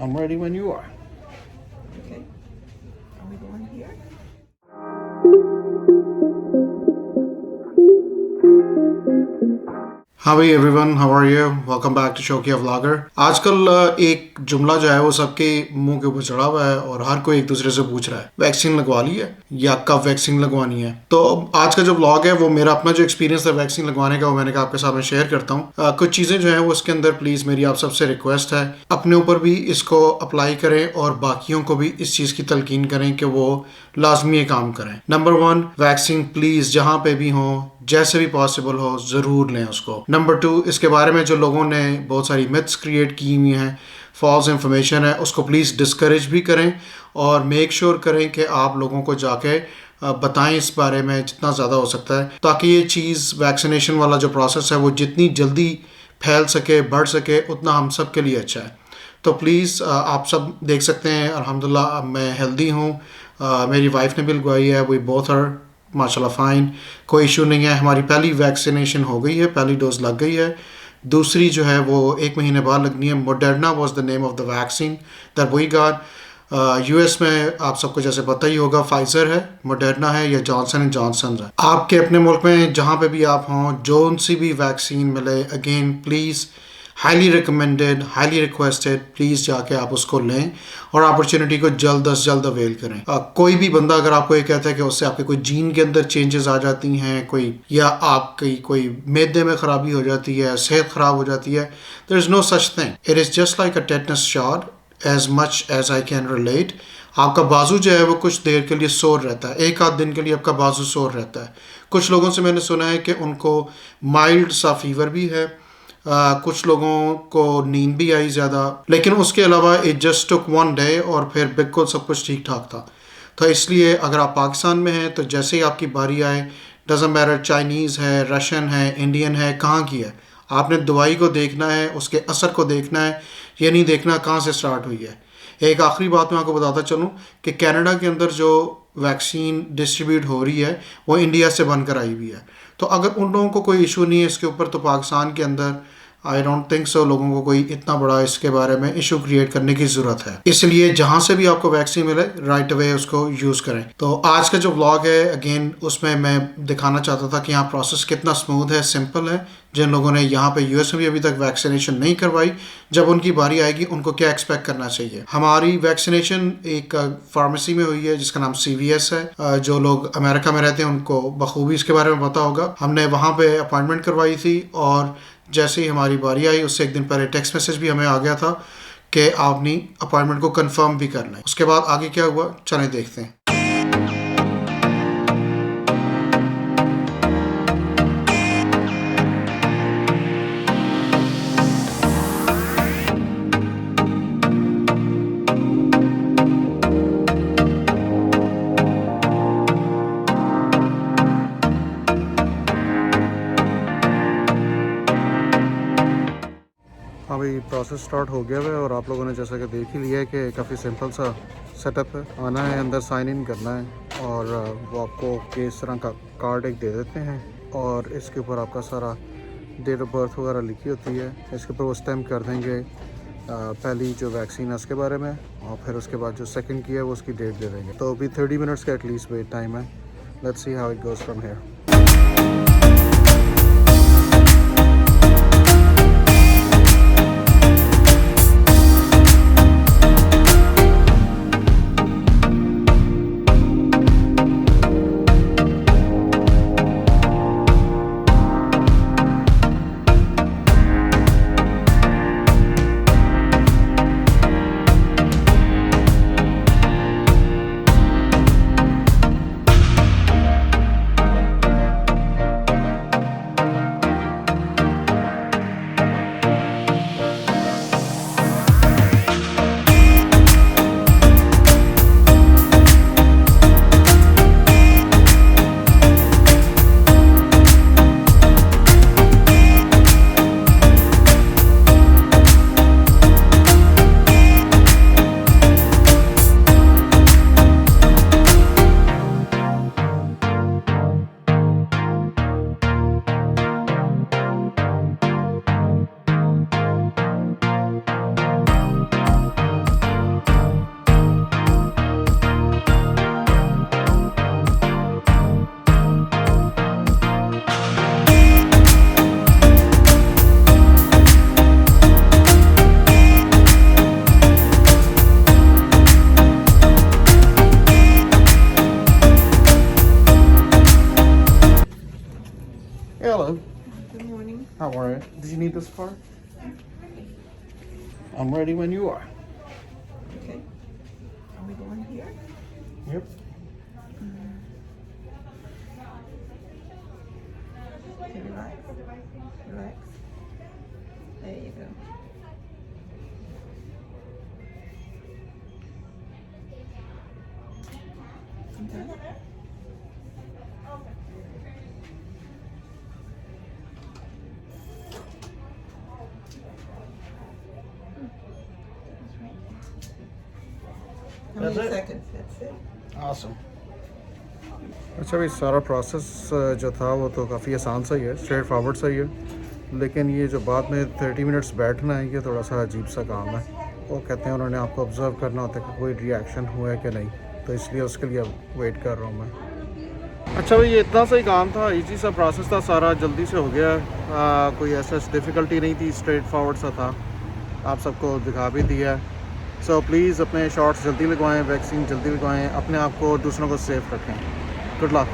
I'm ready when you are. Okay. Are we going here? हाँ भाई everyone, how are you? Welcome back to शौकिया vlogger. आजकल एक जुमला जो है वो सबके मुंह के ऊपर चढ़ा हुआ है और हर कोई एक दूसरे से पूछ रहा है वैक्सीन लगवा ली है या कब वैक्सीन लगवानी है। तो आज का जो व्लॉग है वो मेरा अपना जो एक्सपीरियंस है वैक्सीन लगवाने का वो मैंने कहा आपके साथ में शेयर करता हूँ। कुछ चीज़ें जो है वो इसके अंदर प्लीज़ मेरी आप सबसे रिक्वेस्ट है, अपने ऊपर भी इसको अप्लाई करें और बाकियों को भी इस चीज़ की तलकीन करें कि वो लाजमी ये काम करें। नंबर 1, वैक्सीन प्लीज़ जहाँ पे भी हो जैसे भी पॉसिबल हो ज़रूर लें उसको। नंबर 2, इसके बारे में जो लोगों ने बहुत सारी मिथ्स क्रिएट की हुई हैं, फॉल्स इंफॉर्मेशन है, उसको प्लीज़ डिस्करेज भी करें और मेक श्योर करें कि आप लोगों को जाके बताएं इस बारे में जितना ज़्यादा हो सकता है, ताकि ये चीज़ वैक्सीनेशन वाला जो प्रोसेस है वो जितनी जल्दी फैल सके, बढ़ सके, उतना हम सब के लिए अच्छा है। तो प्लीज़ आप सब देख सकते हैं अल्हम्दुलिल्लाह मैं हेल्दी हूँ, मेरी वाइफ ने भी लगवाई है, वी बोथ आर माशाल्लाह फ़ाइन, कोई इशू नहीं है। हमारी पहली वैक्सीनेशन हो गई है, पहली डोज लग गई है, दूसरी जो है वो 1 महीने बाद लगनी है। Moderna was the name of the vaccine that we got. US में आप सबको जैसे पता ही होगा फाइजर है, मोडर्ना है या जॉनसन एंड जॉनसन है। आपके अपने मुल्क में जहाँ पे भी आप हों, जो सी भी वैक्सीन मिले, again please highly recommended, highly requested, please जाके आप उसको लें और अपॉर्चुनिटी को जल्द अज जल्द अवेल करें। कोई भी बंदा अगर आपको ये कहता है कि उससे आपके कोई जीन के अंदर चेंजेस आ जाती हैं, कोई या आपकी कोई मैदे में ख़राबी हो जाती है, सेहत ख़राब हो जाती है, there is no such thing. It is just like a tetanus shot as much as I can relate. आपका बाजू जो है वो कुछ देर के लिए सोर रहता है, 1 आध दिन के लिए आपका बाजू सोर रहता है। कुछ लोगों से मैंने सुना है कि उनको माइल्ड सा फीवर भी है, कुछ लोगों को नींद भी आई ज़्यादा, लेकिन उसके अलावा इट जस्ट टुक 1 डे और फिर बिल्कुल सब कुछ ठीक ठाक था। तो इसलिए अगर आप पाकिस्तान में हैं तो जैसे ही आपकी बारी आए, डजंट मैटर चाइनीज़ है, रशियन है, इंडियन है, कहाँ की है, आपने दवाई को देखना है, उसके असर को देखना है, ये नहीं देखना कहाँ से स्टार्ट हुई है। एक आखिरी बात मैं आपको बताता चलूँ कि कनाडा के अंदर जो वैक्सीन डिस्ट्रीब्यूट हो रही है वो इंडिया से बनकर आई हुई है। तो अगर उन लोगों को कोई इशू नहीं है इसके ऊपर, तो पाकिस्तान के अंदर आई डोंट थिंक सो लोगों को कोई इतना बड़ा इसके बारे में इशू क्रिएट करने की ज़रूरत है। इसलिए जहाँ से भी आपको वैक्सीन मिले राइट अवे उसको यूज़ करें। तो आज का जो व्लॉग है अगेन उसमें मैं दिखाना चाहता था कि यहाँ प्रोसेस कितना स्मूथ है, सिंपल है। जिन लोगों ने यहाँ पे यूएस में भी अभी तक वैक्सीनेशन नहीं करवाई, जब उनकी बारी आएगी उनको क्या एक्सपेक्ट करना चाहिए। हमारी वैक्सीनेशन एक फार्मेसी में हुई है जिसका नाम CVS है। जो लोग अमेरिका में रहते हैं उनको बखूबी इसके बारे में पता होगा। हमने वहाँ पे अपॉइंटमेंट करवाई थी और जैसे ही हमारी बारी आई उससे 1 दिन पहले टेक्स्ट मैसेज भी हमें आ गया था कि आपने अपॉइंटमेंट को कंफर्म भी करना है। उसके बाद आगे क्या हुआ चले देखते हैं। हाँ भाई, प्रोसेस स्टार्ट हो गया है और आप लोगों ने जैसा कि देख ही लिया है कि काफ़ी सिंपल सा सेटअप है। आना है, अंदर साइन इन करना है और वो आपको किस तरह का कार्ड एक दे देते हैं और इसके ऊपर आपका सारा डेट ऑफ बर्थ वगैरह लिखी होती है। इसके ऊपर वो स्टैम्प कर देंगे पहली जो वैक्सीन है उसके बारे में और फिर उसके बाद जो सेकंड की है वो उसकी डेट दे देंगे। तो अभी 30 मिनट्स का एटलीस्ट वेट टाइम है। Let's see how it goes from here. right. Did you need this part? I'm ready when you are. Okay. Are we going here? Yep. Okay, relax. Relax. There you go. Okay. How That's many it? seconds? That's it. Awesome. अच्छा भाई सारा process जो था वो तो काफ़ी आसान सा ही है, स्ट्रेट फॉरवर्ड सा ही है, लेकिन ये जो बाद में 30 मिनट्स बैठना है ये थोड़ा सा अजीब सा काम है। वो कहते हैं उन्होंने आपको ऑब्ज़र्व करना होता है कि कोई रिएक्शन हुआ है कि नहीं, तो इसलिए उसके लिए वेट कर रहा हूँ मैं। अच्छा भाई ये इतना सा ही काम था, इजी सा प्रोसेस था, सारा जल्दी से हो गया। कोई ऐसा डिफ़िकल्टी नहीं थी, स्ट्रेट फॉरवर्ड सा था, आप सबको दिखा भी दिया है। सो प्लीज़ अपने शॉट्स जल्दी लगवाएं, वैक्सीन जल्दी लगवाएं, अपने आप को और दूसरों को सेफ़ रखें। Good luck.